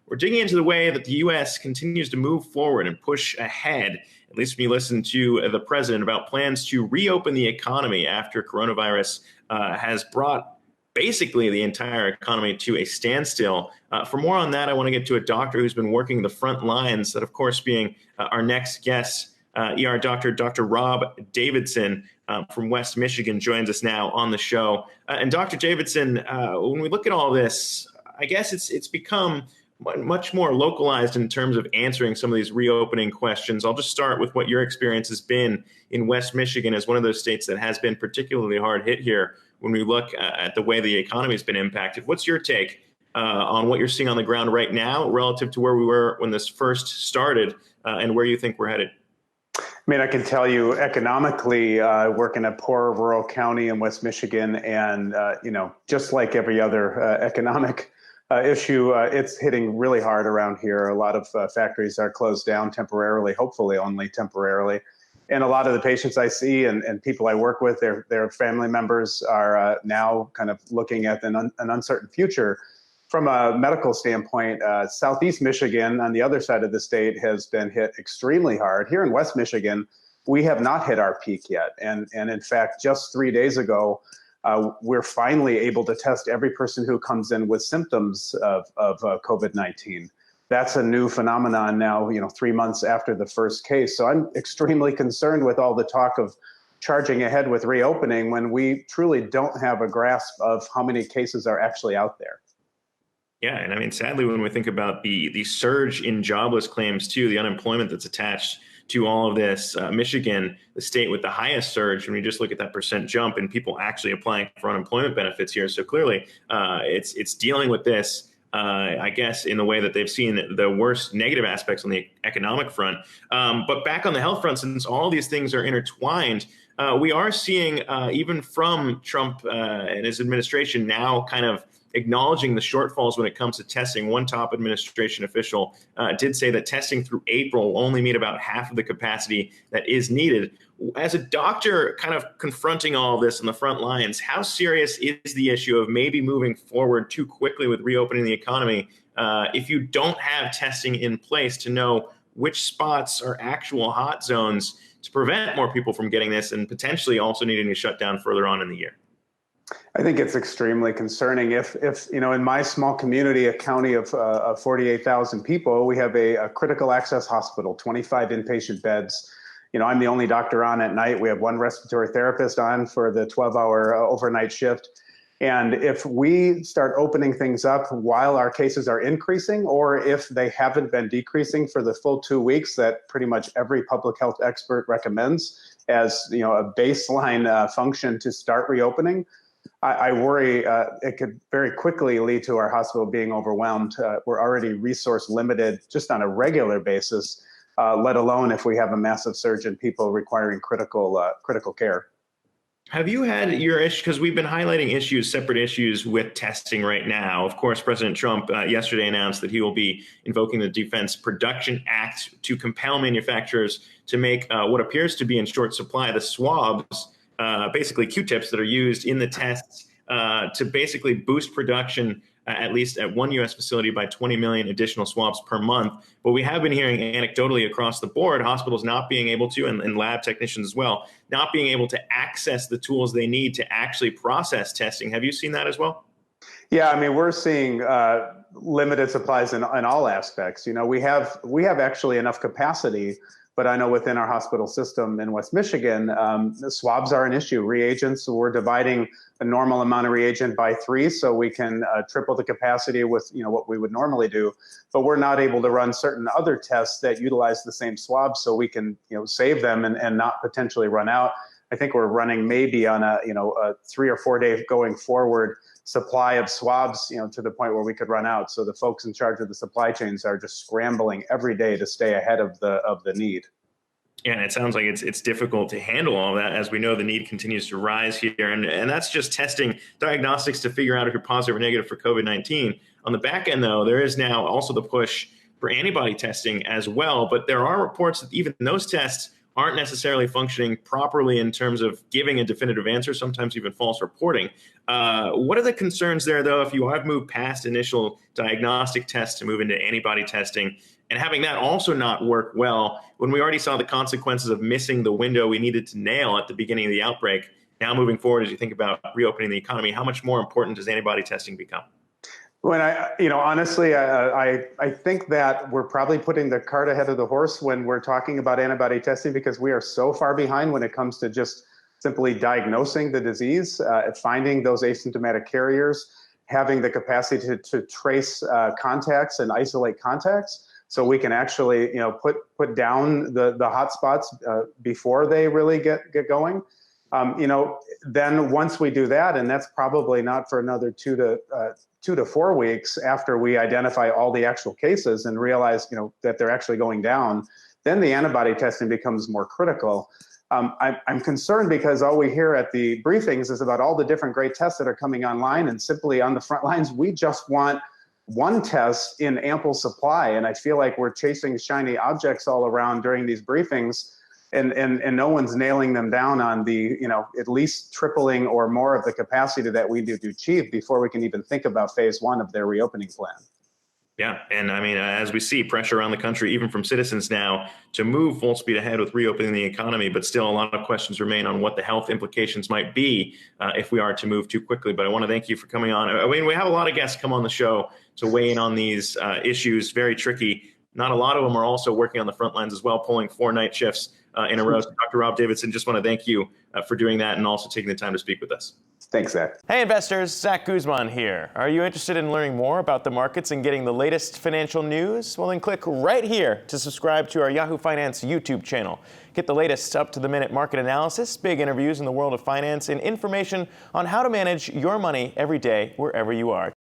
we're digging into the way that the U.S. continues to move forward and push ahead, at least when you listen to the president, about plans to reopen the economy after coronavirus has brought basically the entire economy to a standstill. For more on that, I want to get to a doctor who's been working the front lines, that of course being our next guest, ER doctor, Dr. Rob Davidson from West Michigan joins us now on the show. And Dr. Davidson, when we look at all this, I guess it's become much more localized in terms of answering some of these reopening questions. I'll just start with what your experience has been in West Michigan as one of those states that has been particularly hard hit here when we look at the way the economy has been impacted. What's your take on what you're seeing on the ground right now relative to where we were when this first started and where you think we're headed? I mean, I can tell you economically, work in a poor rural county in West Michigan, and, just like every other economic issue, it's hitting really hard around here. A lot of factories are closed down temporarily, hopefully only temporarily. And a lot of the patients I see and people I work with, their family members are now kind of looking at an uncertain future. From a medical standpoint, Southeast Michigan on the other side of the state has been hit extremely hard. Here in West Michigan, we have not hit our peak yet. And in fact, just 3 days ago, we're finally able to test every person who comes in with symptoms of COVID-19. That's a new phenomenon now, 3 months after the first case. So I'm extremely concerned with all the talk of charging ahead with reopening when we truly don't have a grasp of how many cases are actually out there. Yeah, and I mean, sadly, when we think about the surge in jobless claims too, the unemployment that's attached to all of this, Michigan, the state with the highest surge, when we just look at that percent jump in people actually applying for unemployment benefits here. So clearly, it's dealing with this, I guess, in the way that they've seen the worst negative aspects on the economic front. But back on the health front, since all these things are intertwined, we are seeing even from Trump and his administration now kind of acknowledging the shortfalls when it comes to testing. One top administration official did say that testing through April will only meet about half of the capacity that is needed. As a doctor kind of confronting all of this on the front lines, how serious is the issue of maybe moving forward too quickly with reopening the economy if you don't have testing in place to know which spots are actual hot zones to prevent more people from getting this and potentially also needing to shut down further on in the year? I think it's extremely concerning. If in my small community, a county of 48,000 people, we have a critical access hospital, 25 inpatient beds. I'm the only doctor on at night. We have one respiratory therapist on for the 12-hour overnight shift. And if we start opening things up while our cases are increasing, or if they haven't been decreasing for the full 2 weeks that pretty much every public health expert recommends as a baseline function to start reopening, I worry it could very quickly lead to our hospital being overwhelmed. We're already resource limited just on a regular basis, let alone if we have a massive surge in people requiring critical care. Have you had your issue, because we've been highlighting separate issues with testing right now. Of course, President Trump yesterday announced that he will be invoking the Defense Production Act to compel manufacturers to make what appears to be in short supply the swabs, basically Q-tips that are used in the tests to basically boost production, at least at one U.S. facility, by 20 million additional swabs per month. But we have been hearing anecdotally across the board, hospitals not being able to, and lab technicians as well, not being able to access the tools they need to actually process testing. Have you seen that as well? Yeah, I mean, we're seeing limited supplies in all aspects. We have actually enough capacity. But I know within our hospital system in West Michigan, the swabs are an issue. Reagents, we're dividing a normal amount of reagent by 3 so we can triple the capacity with what we would normally do. But we're not able to run certain other tests that utilize the same swabs so we can save them and not potentially run out. I think we're running maybe on a 3 or 4 day going forward supply of swabs, to the point where we could run out. So the folks in charge of the supply chains are just scrambling every day to stay ahead of the need. Yeah, and it sounds like it's difficult to handle all that. As we know, the need continues to rise here. And that's just testing diagnostics to figure out if you're positive or negative for COVID-19. On the back end, though, there is now also the push for antibody testing as well. But there are reports that even those tests aren't necessarily functioning properly in terms of giving a definitive answer, sometimes even false reporting. What are the concerns there, though, if you have moved past initial diagnostic tests to move into antibody testing, and having that also not work well when we already saw the consequences of missing the window we needed to nail at the beginning of the outbreak? Now moving forward, as you think about reopening the economy, how much more important does antibody testing become? When honestly, I think that we're probably putting the cart ahead of the horse when we're talking about antibody testing, because we are so far behind when it comes to just simply diagnosing the disease, finding those asymptomatic carriers, having the capacity to trace contacts and isolate contacts, so we can actually put down the hot spots before they really get going. Then once we do that, and that's probably not for another 2 to 4 weeks after we identify all the actual cases and realize that they're actually going down, then the antibody testing becomes more critical. I'm concerned because all we hear at the briefings is about all the different great tests that are coming online, and simply on the front lines, we just want one test in ample supply. And I feel like we're chasing shiny objects all around during these briefings, and no one's nailing them down on the, at least tripling or more of the capacity that we need to achieve before we can even think about phase 1 of their reopening plan. Yeah, and I mean, as we see pressure around the country, even from citizens now, to move full speed ahead with reopening the economy, but still a lot of questions remain on what the health implications might be if we are to move too quickly. But I want to thank you for coming on. I mean, we have a lot of guests come on the show to weigh in on these issues, very tricky. Not a lot of them are also working on the front lines as well, pulling 4 night shifts in a row. So Dr. Rob Davidson, just want to thank you for doing that and also taking the time to speak with us. Thanks, Zach. Hey investors, Zack Guzman here. Are you interested in learning more about the markets and getting the latest financial news? Well, then click right here to subscribe to our Yahoo Finance YouTube channel. Get the latest up-to-the-minute market analysis, big interviews in the world of finance, and information on how to manage your money every day wherever you are.